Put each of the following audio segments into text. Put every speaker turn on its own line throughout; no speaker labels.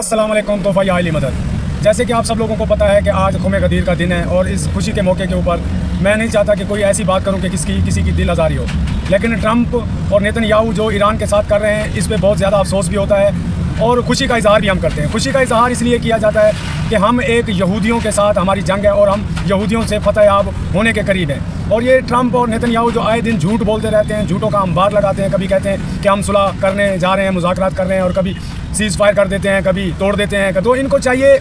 अस्सलाम वालेकुम। तोहफा या आइली मदद। जैसे कि आप सब लोगों को पता है कि आज क़ौम गदीर का दिन है और इस खुशी के मौके के ऊपर मैं नहीं चाहता कि कोई ऐसी बात करूं कि किसी की दिल आज़ारी हो, लेकिन ट्रंप और नेतन्याहू जो ईरान के साथ कर रहे हैं इस पर बहुत ज़्यादा अफसोस भी होता है और खुशी का इजहार भी हम करते हैं। खुशी का इजहार इसलिए किया जाता है कि हम एक यहूदियों के साथ हमारी जंग है और हम यहूदियों से फतह याब होने के करीब हैं। और ये ट्रंप और नेतन्याहू जो आए दिन झूठ बोलते रहते हैं, झूठों का अंबार लगाते हैं, कभी कहते हैं कि हम सुलह करने जा रहे हैं, मुज़ाकरात कर रहे हैं, और कभी सीज़ फायर कर देते हैं, कभी तोड़ देते हैं। तो इनको चाहिए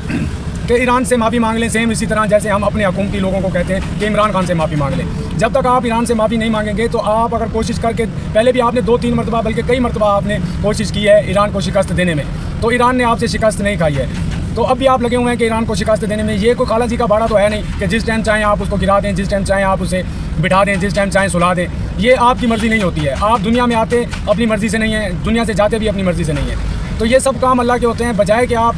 कि ईरान से माफ़ी मांग लें, सेम इसी तरह जैसे हम अपने हुकूमती लोगों को कहते हैं कि इमरान खान से माफ़ी मांग लें। जब तक आप ईरान से माफ़ी नहीं मांगेंगे तो आप अगर कोशिश करके, पहले भी आपने 2-3 मरतबा बल्कि कई मरतबा आपने कोशिश की है ईरान को शिकस्त देने में, तो ईरान ने आपसे शिकस्त नहीं खाई है। तो अब भी आप लगे हुए हैं कि ईरान को शिकस्त देने में। ये कोई खाला जी का बाड़ा तो है नहीं कि जिस टाइम चाहें आप उसको गिरा दें, जिस टाइम चाहें आप उसे बिठा दें, जिस टाइम चाहें सुला दें। ये आपकी मर्ज़ी नहीं होती है। आप दुनिया में आते अपनी मर्ज़ी से नहीं है, दुनिया से जाते भी अपनी मर्ज़ी से नहीं है। तो ये सब काम अल्लाह के होते हैं। बजाय कि आप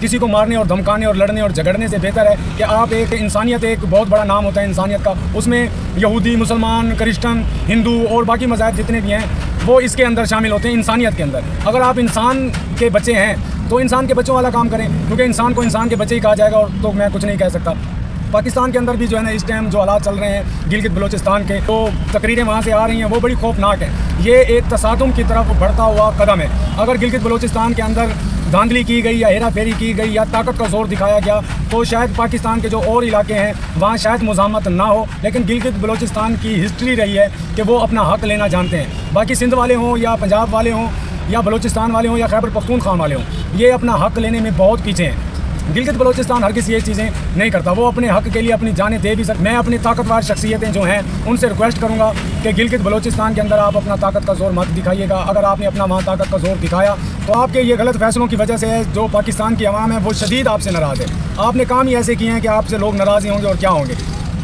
किसी को मारने और धमकाने और लड़ने और झगड़ने से बेहतर है कि आप एक इंसानियत, एक बहुत बड़ा नाम होता है इंसानियत का, उसमें यहूदी, मुसलमान, क्रिश्चन, हिंदू और बाकी मज़ाहब जितने भी हैं वो इसके अंदर शामिल होते हैं, इंसानियत के अंदर। अगर आप इंसान के बच्चे हैं तो इंसान के बच्चों वाला काम करें, क्योंकि इंसान को इंसान के बच्चे ही कहा जाएगा। और तो मैं कुछ नहीं कह सकता। पाकिस्तान के अंदर भी जो है ना इस टाइम जो हालात चल रहे हैं गिलगित बलोचिस्तान के, तो तकरीरें वहाँ से आ रही हैं वो बड़ी खौफनाक है। ये एक तसादुम की तरफ बढ़ता हुआ कदम है। अगर गिलगित बलोचिस्तान के अंदर धांधली की गई या हेरा फेरी की गई या ताकत का जोर दिखाया गया तो शायद पाकिस्तान के जो और इलाके हैं वहाँ शायद मुज़ाहमत ना हो, लेकिन गिलगित बलोचिस्तान की हिस्ट्री रही है कि वो अपना हक़ लेना जानते हैं। बाकी सिंध वाले हों या पंजाब वाले हों या बलोचिस्तान वाले हों या खैबर पख्तूनख्वा वाले हों, ये अपना हक़ लेने में बहुत पीछे हैं। गिलगित बलोचिस्तान हर किसी ये चीज़ें नहीं करता, वो अपने हक़ के लिए अपनी जानें दे भी सकते। मैं अपनी ताकतवर शख्सियतें जो हैं उनसे रिक्वेस्ट करूँगा कि गिलगित बलोचिस्तान के अंदर आप अपना ताकत का जोर मत दिखाइएगा। अगर आपने अपना वहाँ ताकत का जोर दिखाया तो आपके ये गलत फैसलों की वजह से है जो पाकिस्तान की आवाम है वो शदीद आपसे नाराज़ है। आपने काम ही ऐसे किए हैं कि आपसे लोग नाराज़ ही होंगे और क्या होंगे।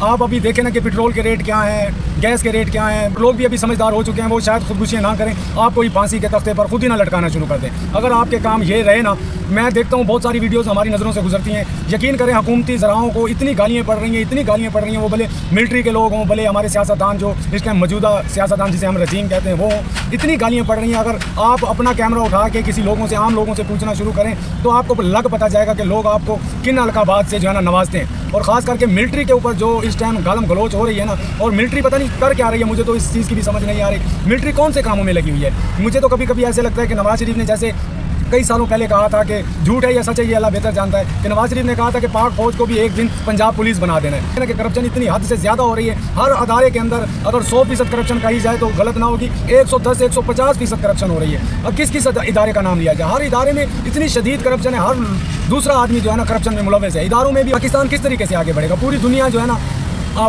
आप अभी देखें ना कि पेट्रोल के रेट क्या हैं, गैस के रेट क्या हैं। लोग भी अभी समझदार हो चुके हैं, वो शायद खुदकुशियाँ ना करें, आपको ही फांसी के तख्ते पर खुद ही ना लटकाना शुरू कर दें। अगर आपके काम ये रहे ना, मैं देखता हूँ बहुत सारी वीडियोस हमारी नज़रों से गुजरती हैं, यकीन करें हुकूमती ज़राओं को इतनी गालियाँ पड़ रही हैं, इतनी गालियाँ पड़ रही हैं, वो भले मिलिट्री के लोग हों, भले हमारे सियासतदान जो इस टाइम मौजूदा सियासतदान जिसे हम रजीम कहते हैं वो हों, इतनी गालियाँ पड़ रही हैं। अगर आप अपना कैमरा उठा के किसी लोगों से, आम लोगों से पूछना शुरू करें तो आपको लग पता जाएगा कि लोग आपको किन अलकाबात से जो है ना नवाजते हैं। और ख़ास करके मिलिट्री के ऊपर जो इस टाइम गालम गलोच हो रही है ना, और मिलिट्री पता नहीं कर क्या रही है, मुझे तो इस चीज़ की भी समझ नहीं आ रही। मिलिट्री कौन से कामों में लगी हुई है? मुझे तो कभी कभी ऐसे लगता है कि नवाज शरीफ ने जैसे कई सालों पहले कहा था कि झूठ है या सच है ये अल्लाह बेहतर जानता है, कि नवाज शरीफ ने कहा था कि पाक फौज को भी एक दिन पंजाब पुलिस बना देना है। कि करप्शन इतनी हद से ज़्यादा हो रही है, हर अदारे के अंदर अगर 100% करप्शन कही जाए तो गलत ना होगी, 110-150% करप्शन हो रही है। और किस किस इदारे का नाम लिया जाए, हर इदारे में इतनी शदीद करप्शन है, हर दूसरा आदमी जो है ना करप्शन में मुलव्वस है। इदारों में भी पाकिस्तान किस तरीके से आगे बढ़ेगा? पूरी दुनिया जो है ना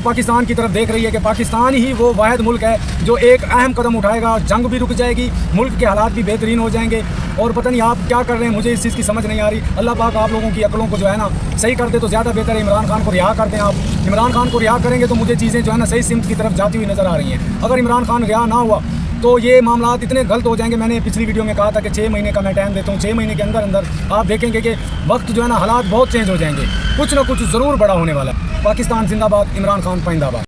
पाकिस्तान की तरफ देख रही है कि पाकिस्तान ही वो वाहिद मुल्क है जो एक अहम कदम उठाएगा, जंग भी रुक जाएगी, मुल्क के हालात भी बेहतरीन हो जाएंगे। और पता नहीं आप क्या कर रहे हैं, मुझे इस चीज़ की समझ नहीं आ रही। अल्लाह पाक आप लोगों की अकलों को जो है ना सही कर दे तो ज़्यादा बेहतर है। इमरान खान को रिहा कर दें। आप इमरान खान को रिहा करेंगे तो मुझे चीज़ें जो है ना सही सिमत की तरफ जाती हुई नज़र आ रही हैं। अगर इमरान खान रिहा ना हुआ तो ये मामला इतने गलत हो जाएंगे। मैंने पिछली वीडियो में कहा था कि 6 महीने का मैं टाइम देता हूँ, 6 महीने के अंदर अंदर आप देखेंगे कि वक्त जो है ना हालात बहुत चेंज हो जाएंगे, कुछ ना कुछ ज़रूर बड़ा होने वाला है। पाकिस्तान जिंदाबाद, इमरान खान पाइंदाबाद।